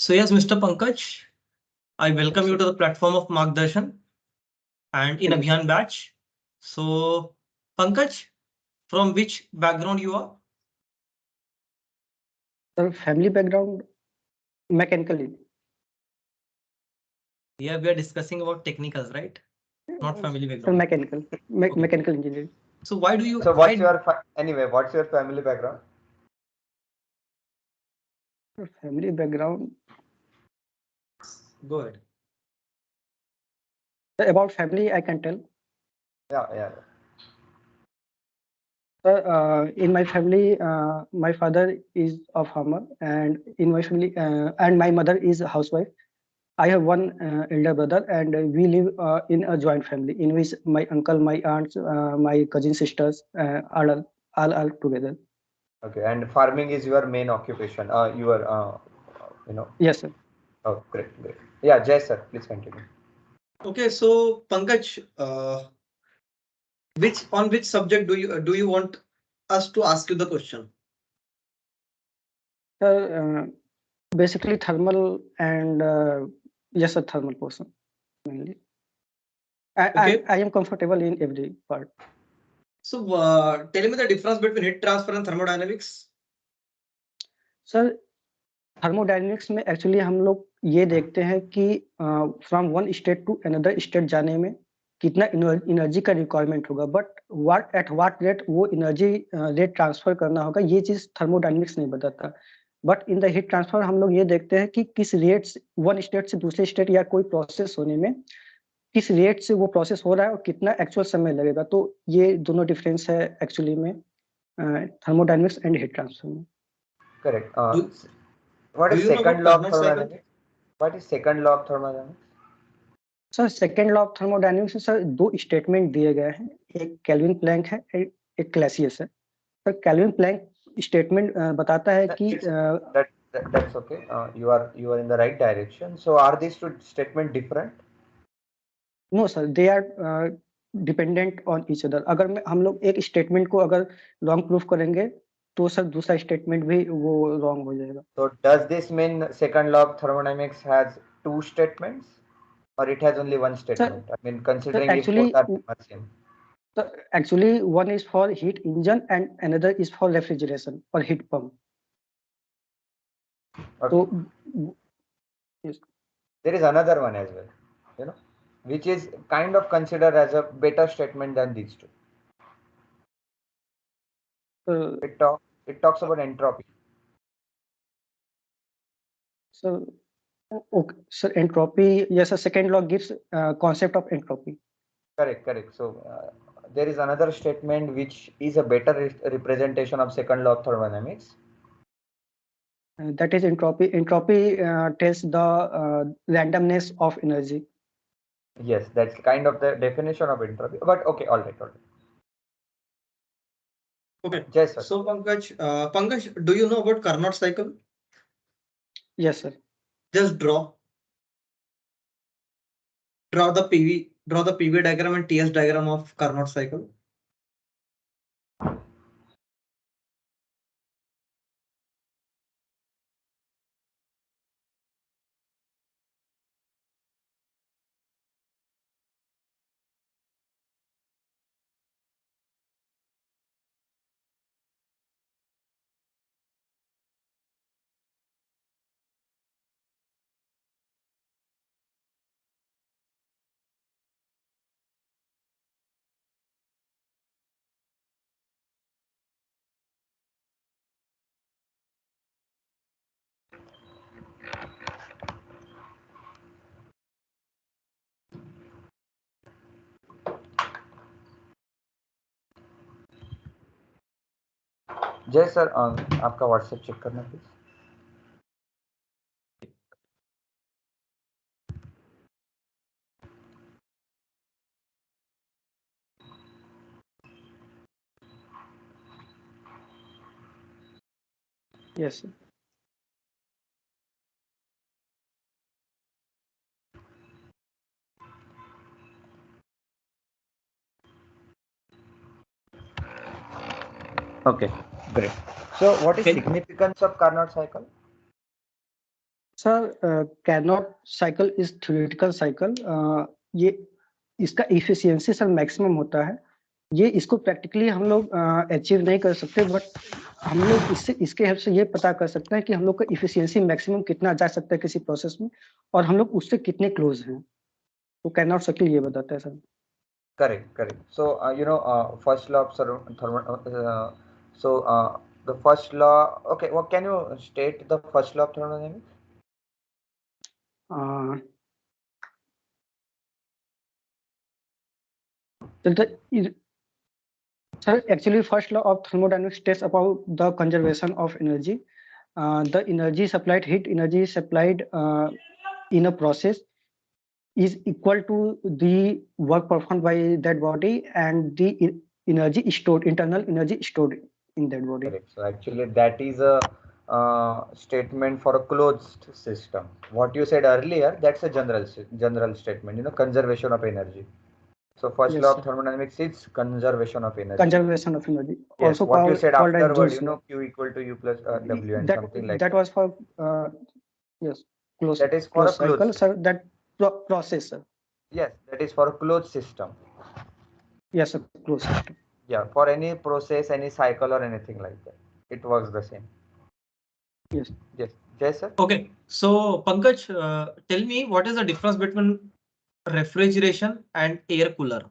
So yes, Mr. Pankaj, I welcome you to the platform of Margdarshan and in Abhiyan batch. So Pankaj, from which background you are? Sir, family background, mechanically. Yeah, we are discussing about technicals, right? Not family Sir, background. mechanical, Okay. mechanical engineering. So why do you? So why- what's your anyway? What's your family background? Sir, family background. Go ahead. Sir, about family, I can tell. Yeah. Sir, in my family, my father is a farmer, and in my family, and my mother is a housewife. I have one elder brother, and we live in a joint family in which my uncle, my aunts, my cousin sisters all together. Okay. And farming is your main occupation. Yes, sir. Oh, great. Yeah, Jay sir, please continue. Okay, so Pankaj, which subject do you want us to ask you the question? Sir, basically thermal and yes, a thermal portion mainly. Okay. I am comfortable in every part. So tell me the difference between heat transfer and thermodynamics. Sir thermodynamics में actually हम लोग ये देखते हैं कि from one state to another state जाने में कितना एनर्जी का रिक्वायरमेंट होगा, बट व्हाट रेट वो एनर्जी रेट ट्रांसफर करना होगा, ये चीज थर्मोडायनेमिक्स नहीं बताता. But in the heat transfer हम लोग ये देखते हैं कि किस रेट से वन स्टेट से दूसरे स्टेट या कोई प्रोसेस होने में किस रेट से वो प्रोसेस हो रहा है और कितना एक्चुअल समय लगेगा. तो ये दोनों डिफरेंस है एक्चुअली में थर्मोडायनेमिक्स एंड हीट ट्रांसफर में. Correct. Do- What do is you know second about law of Carnot cycle? thermodynamics? What is second law of thermodynamics? Sir second law of thermodynamics में sir दो statement दिए गए हैं, एक kelvin Planck है, एक क्लैसियस है. सर केल्विन प्लैंक स्टेटमेंट बताता है कि That's okay. You are in the right direction. So are these two statement different? No sir, they are dependent on each other. अगर हम लोग एक स्टेटमेंट को अगर रॉन्ग प्रूफ करेंगे तो सर दूसरा स्टेटमेंट भी वो रॉन्ग हो जाएगा. So does this mean second law of thermodynamics has two statements, or it has only one statement? I mean, considering if actually- both are same. So actually one is for heat engine and another is for refrigeration or heat pump. Okay. So yes. There is another one as well, which is kind of considered as a better statement than these two. It talks about entropy. So okay, so entropy, yes, a second law gives concept of entropy. Correct. So there is another statement which is a better representation of second law of thermodynamics. That is entropy. Entropy tells the randomness of energy. Yes, that's kind of the definition of entropy. But okay, all right. Okay. Yes, sir. So Pankaj, do you know about Carnot cycle? Yes, sir. Just draw the PV diagram and TS diagram of Carnot cycle. जय sir, आपका WhatsApp check करना please. Yes, sir. Okay, great. So what is Okay. significance of Carnot cycle? Sir cannot cycle is theoretical cycle. ये इसका efficiency sir maximum होता है। ये इसको practically हम लोग अचीव नहीं कर सकते, बट हम लोग इसके हेल्प से ये पता कर सकते हैं कि हम लोग का इफिशियंसी मैक्सिमम कितना जा सकता है किसी प्रोसेस में, और हम लोग उससे कितने क्लोज हैं। तो कैनॉट साइकिल ये बताता है sir. Correct. So, first law of the first law. Okay, well, can you state the first law of thermodynamics? Sir, actually, first law of thermodynamics states about the conservation of energy. The energy supplied, heat energy supplied in a process is equal to the work performed by that body and the energy stored, internal energy stored in that body. Correct. So actually, that is a statement for a closed system. What you said earlier, that's a general statement. Conservation of energy. So first Yes, law sir. of thermodynamics is conservation of energy. Conservation of energy. Yes. Also What you said called as afterward, Joule's law. Q equal to U plus W and something like that that. was for yes, close. That is for a cycle, closed sir. That process, sir. Yes, that is for a closed system. Yes, sir. Closed system. Yeah, for any process, any cycle or anything like that, it works the same. Yes. Yes, sir. Okay, so Pankaj, tell me what is the difference between refrigeration and air cooler?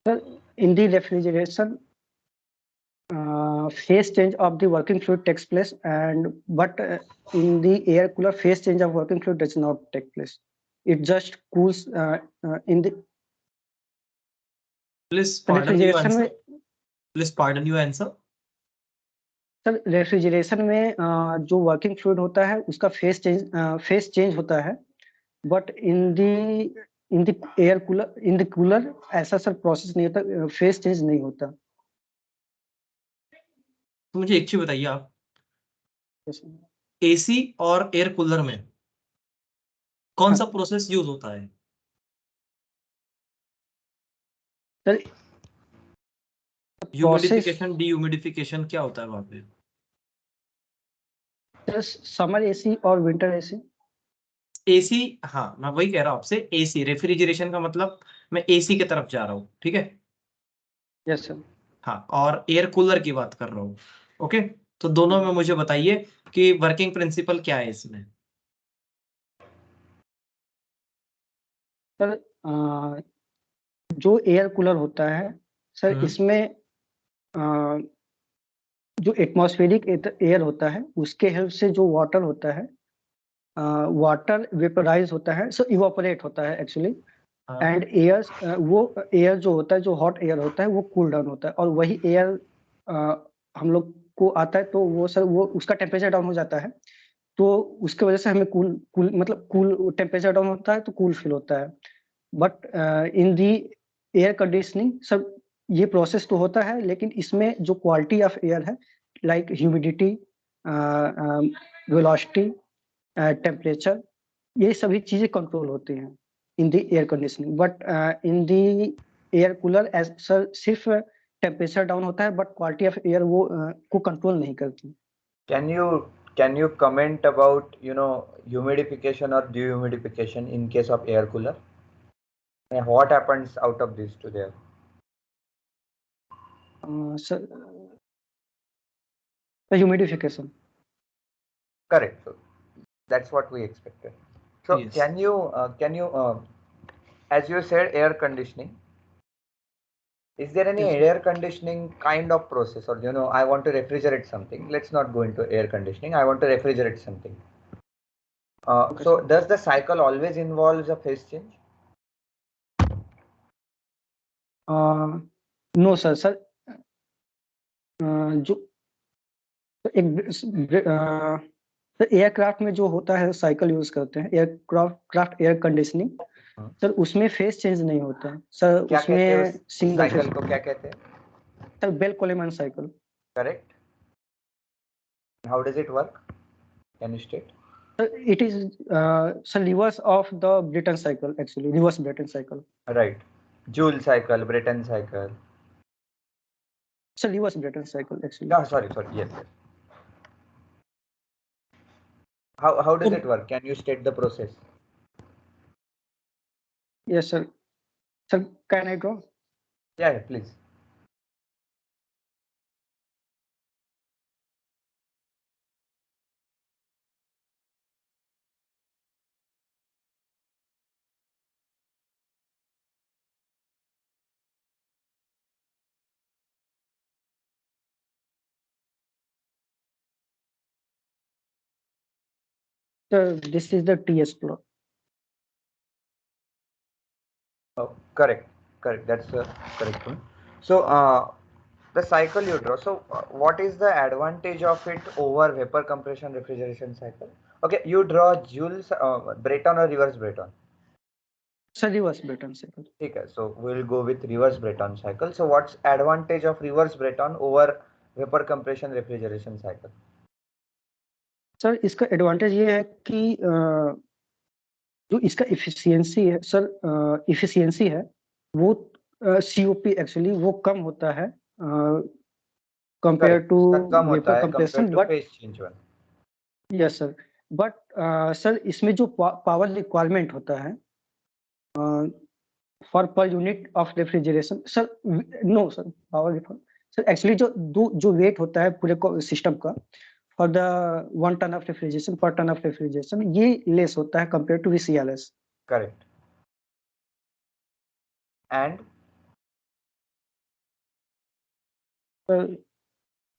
Sir, in the refrigeration, phase change of the working fluid takes place, but in the air cooler, phase change of working fluid does not take place. It just cools in the Please pardon your refrigeration answer. में. Please pardon your answer. Sir refrigeration में जो working fluid होता है उसका face change होता है, but in the air cooler, in the cooler ऐसा sir process नहीं होता, फेस चेंज नहीं होता। तो मुझे एक चीज बताइए आप, Yes, एसी और एयर कूलर में कौन हाँ. सा प्रोसेस यूज होता है? सर ह्यूमिडिफिकेशन, डीह्यूमिडिफिकेशन क्या होता है वहां पे? समर एसी और विंटर एसी। एसी, हाँ मैं वही कह रहा हूँ आपसे, एसी रेफ्रिजरेशन का मतलब मैं एसी की तरफ जा रहा हूँ, ठीक है? Yes sir. हाँ, और एयर कूलर की बात कर रहा हूँ। ओके, तो दोनों में मुझे बताइए कि वर्किंग प्रिंसिपल क्या है इसमें? सर जो एयर कूलर होता है सर, इसमें जो एटमॉस्फेरिक एयर होता है उसके हेल्प से जो वाटर होता है, वाटर वेपराइज होता है, सो इवापोरेट होता है एक्चुअली, एंड एयर वो एयर जो होता है, जो हॉट एयर होता है वो कूल डाउन होता है, और वही एयर हम लोग को आता है तो वो सर वो उसका टेम्परेचर डाउन हो जाता है, तो उसके वजह से हमें कूल टेम्परेचर डाउन होता है तो कूल फील होता है। But in the air conditioning सब ये प्रोसेस तो होता है, लेकिन इसमें जो क्वालिटी ऑफ एयर है, लाइक ह्यूमिडिटी, वेलोसिटी, टेम्परेचर, ये सभी चीजें कंट्रोल होती हैं in the air conditioning. But in the air cooler as sir सिर्फ टेम्परेचर डाउन होता है, बट क्वालिटी ऑफ एयर वो को कंट्रोल नहीं करती। Can you comment about humidification or dehumidification in case of air cooler? And what happens out of these two there? Sir, the humidification. Correct. So that's what we expected. So Yes. can you as you said, air conditioning, is there any Yes, sir. air conditioning kind of process, or I want to refrigerate something? Let's not go into air conditioning. I want to refrigerate something. Okay, So sir. does the cycle always involves a phase change? No sir जो एक aircraft में जो होता है cycle use करते हैं, aircraft air conditioning, sir उसमें face change नहीं होता सर। क्या उसमें कहते हैं सिंगल साइकिल को, क्या कहते हैं? Sir Bell Coleman cycle. Correct. How does it work? Can you state? It is sir reverse of the Brayton cycle, actually reverse Brayton cycle. Right. Joule cycle, Brayton cycle. Sir reverse Brayton cycle actually. No, sorry. Yes. How does it work? Can you state the process? Yes, sir. Sir, can I draw? Yeah, please. Sir, this is the TS plot. Oh, correct. That's the correct one. So, the cycle you draw. So, what is the advantage of it over vapor compression refrigeration cycle? Okay, you draw Jules Breton or reverse Breton. Sir, reverse Breton cycle. Okay, so we'll go with reverse Breton cycle. So, what's advantage of reverse Breton over vapor compression refrigeration cycle? Sir इसका advantage ये है कि जो इसका efficiency है sir, efficiency है वो COP actually वो कम होता है कंपेयर टू कम होता वेपर है कंप्रेशन compared to बट phase change one. Yes sir but sir इसमें जो पावर रिक्वायरमेंट होता है for per unit of refrigeration sir no sir power sir actually जो वेट होता है पूरे सिस्टम का for the 1 ton of refrigeration per ton of refrigeration ये लेस होता है compare to VCLS. Correct. And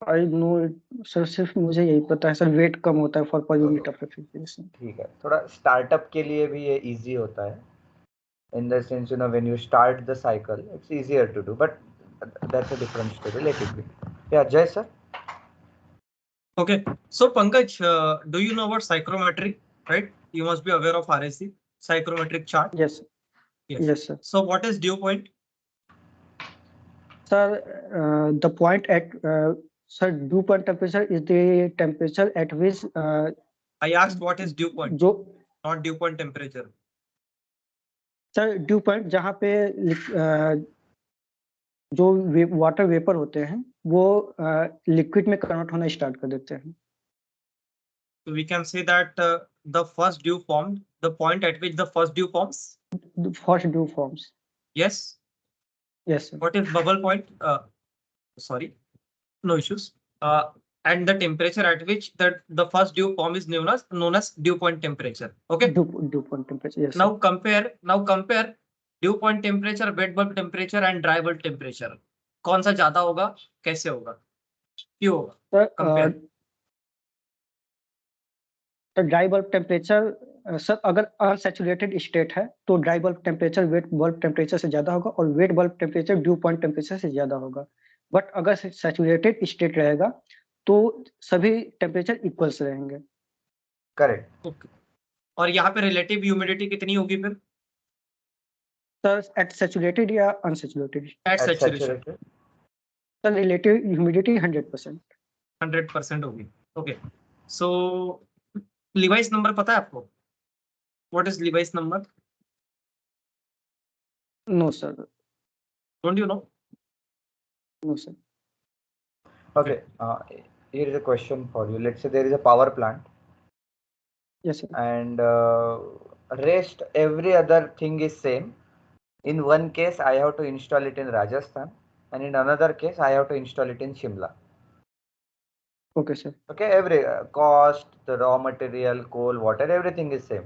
I know sir सिर्फ मुझे यही पता है सर वेट कम होता है for per unit of refrigeration. ठीक है, थोड़ा स्टार्टअप के लिए भी ये इजी होता है. In the sense, when you start the cycle, it's easier to do, but that's a different story. Let it be. Yeah, Jay sir. Okay, so Pankaj, do you know about psychrometric, right? You must be aware of RSC, psychrometric chart. Yes. Yes, sir. So what is dew point? Sir, the point at sir, dew point temperature is the temperature at which I asked what is dew point, not dew point temperature. Sir, dew point जहाँ पे जो water vapour होते हैं वो liquid में convert होना start कर देते हैं. So we can say that the first dew formed, the point at which the first dew forms. The first dew forms. Yes. Yes, sir. What is bubble point? Sorry, no issues. And the temperature at which the first dew form is known as dew point temperature. Okay. Dew point temperature. Yes. Now compare dew point temperature, wet bulb temperature and dry bulb temperature. कौन सा ज्यादा होगा, कैसे होगा, क्यों होगा? Compare. तो dry bulb temperature sir अगर अनसैचुरेटेड स्टेट है तो dry bulb temperature wet bulb temperature से ज्यादा होगा और wet bulb temperature due point temperature से ज्यादा होगा. बट अगर सैचुरेटेड स्टेट रहेगा तो सभी टेम्परेचर इक्वल्स रहेंगे. करेक्ट. ओके. और यहाँ पे रिलेटिव ह्यूमिडिटी कितनी होगी फिर? सर एट सैचुरेटेड या unsaturated? At saturated. Sir relative humidity 100%. 100% होगी. ओके. सो Levi's number पता है आपको? What is Levi's number? No, sir. Don't you know? No, sir. Okay. Here is a question for you. Let's say there is a power plant. Yes, sir. And rest every other thing is same. In one case, I have to install it in Rajasthan, and in another case, I have to install it in Shimla. Okay, sir. Okay, every cost, the raw material, coal, water, everything is same.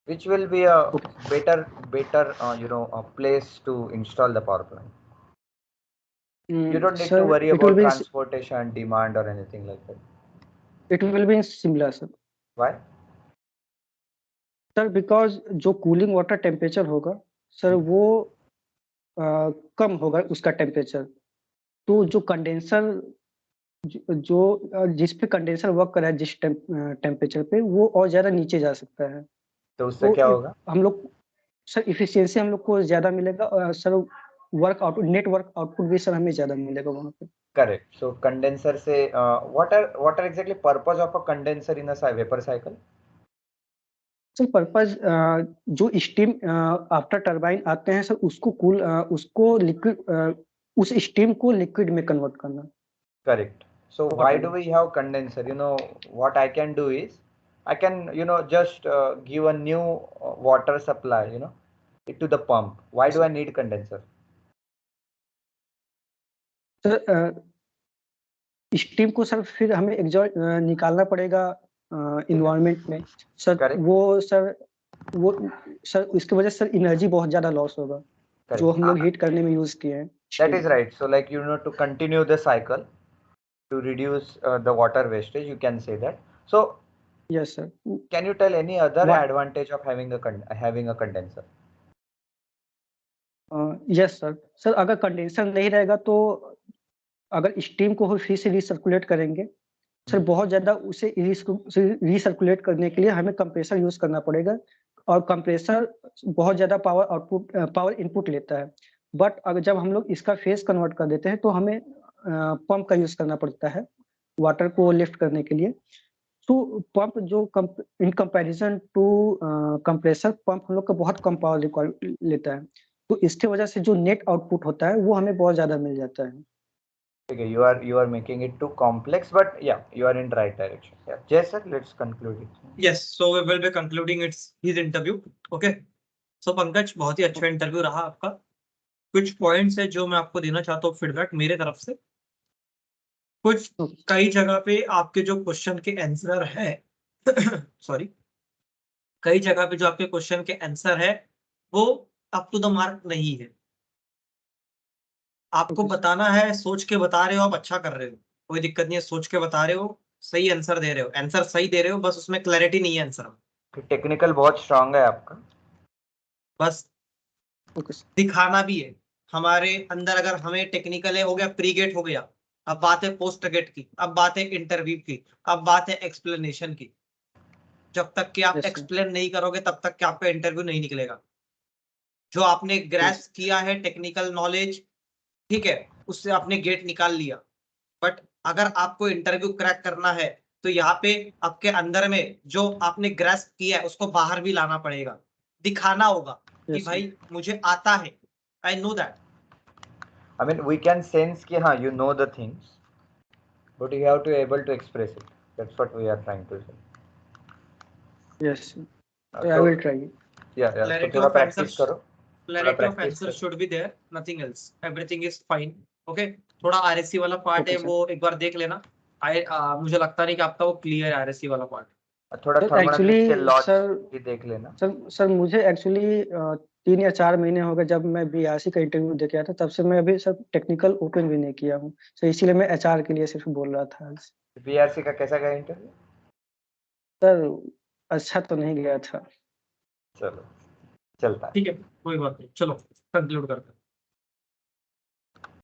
Which will be a better a place to install the power plant? You don't need to worry about transportation, demand, or anything like that. It will be in Shimla, sir. Why? Sir, because जो cooling water temperature होगा sir वो कम होगा उसका temperature. तो जो condenser जो जिस पे कंडेंसर वर्क कर रहा है जिस टेम्परेचर पे वो और ज्यादा नीचे जा सकता है. तो उससे क्या होगा? हम लोग सर इफिशियंसी हम लोग को ज्यादा मिलेगा और sir work output network output भी सर हमें ज्यादा मिलेगा वहाँ पे. करेक्ट. सो कंडेंसर से what are exactly purpose of a condenser in a vapor cycle? Sir purpose जो स्टीम आफ्टर टरबाइन आते हैं सर उसको लिक्विड उस स्टीम को लिक्विड में कन्वर्ट करना. Correct. So why do we have condenser? You know what I can do is I can just give a new water supply to the pump. Why do I need condenser? Sir steam को sir फिर हमें exhaust निकालना पड़ेगा environment में sir. Correct. वो sir इसकी वजह से सर एनर्जी बहुत ज्यादा लॉस होगा जो हम लोग हीट करने में यूज किए हैं। That is right. So like to continue the cycle to reduce the water wastage, you can say that. So yes sir. Can you tell any other advantage of having a condenser? Yes sir. Sir अगर condenser नहीं रहेगा तो अगर steam को फिर से recirculate करेंगे sir बहुत ज्यादा उसे रिसर्कुलेट करने के लिए हमें कंप्रेसर यूज करना पड़ेगा और कंप्रेसर बहुत ज्यादा पावर इनपुट लेता है। बट अगर जब हम लोग इसका फेस कन्वर्ट कर देते हैं तो हमें पंप का यूज करना पड़ता है वाटर को लिफ्ट करने के लिए। तो पंप जो in comparison to compressor pump हम लोग का बहुत कम पावर लेता है तो इसके वजह से जो नेट आउटपुट होता है वो हमें बहुत ज्यादा मिल जाता है। Okay, you are making it too complex, but yeah, you are in the right direction. Yeah, Jay sir, let's conclude it. Yes, so we will be concluding his interview. Okay, so Pankaj बहुत ही अच्छा interview रहा आपका। कुछ points है जो मैं आपको देना चाहता हूँ फीडबैक मेरे तरफ से। कुछ कई जगह पे आपके जो क्वेश्चन के आंसर है सॉरी कई जगह पे जो आपके क्वेश्चन के आंसर है वो अप टू द मार्क नहीं है। आपको बताना है, सोच के बता रहे हो, आप अच्छा कर रहे हो, कोई दिक्कत नहीं है, सोच के बता रहे हो, सही आंसर दे रहे हो, आंसर सही दे रहे हो, बस उसमें क्लैरिटी नहीं है आंसर में। टेक्निकल बहुत स्ट्रांग है आपका, बस दिखाना भी है हमारे अंदर। अगर हमें टेक्निकल है हो गया, प्री गेट हो गया, अब बात है पोस्ट गेट की, अब बात है इंटरव्यू की, अब बात है एक्सप्लेनेशन की। जब तक कि आप एक्सप्लेन नहीं करोगे तब तक कि आपका इंटरव्यू नहीं निकलेगा। जो आपने ग्रैस्प किया है टेक्निकल नॉलेज, ठीक है, उससे आपने गेट निकाल लिया, बट अगर आपको इंटरव्यू क्रैक करना है तो यहाँ पे आपके अंदर में जो आपने ग्रैस्प किया है उसको बाहर भी लाना पड़ेगा, दिखाना होगा कि भाई मुझे आता है, I know that. I mean, we can sense कि हाँ, you know the things, but you have to able to express it. That's what we are trying to say. Yes, I will try. Yeah. So थोड़ा practice करो. Clarity of answer should be there, nothing else. Everything is fine. Okay. थोड़ा RSC वाला part है वो एक बार देख लेना। मुझे लगता नहीं कि आपका वो क्लियर है RSC वाला पार्ट। थोड़ा एक्चुअली सर भी देख लेना। सर मुझे एक्चुअली 3 या 4 महीने हो गए जब मैं BRC का इंटरव्यू दे के आया था, तब से मैं अभी सर टेक्निकल ओपन भी नहीं किया हूँ, तो इसीलिए मैं HR के लिए सिर्फ बोल रहा था। BRC का कैसा गया इंटरव्यू? सर अच्छा तो नहीं गया था। चलो चलता है, ठीक है, कोई बात नहीं, चलो कंक्लूड करते हैं।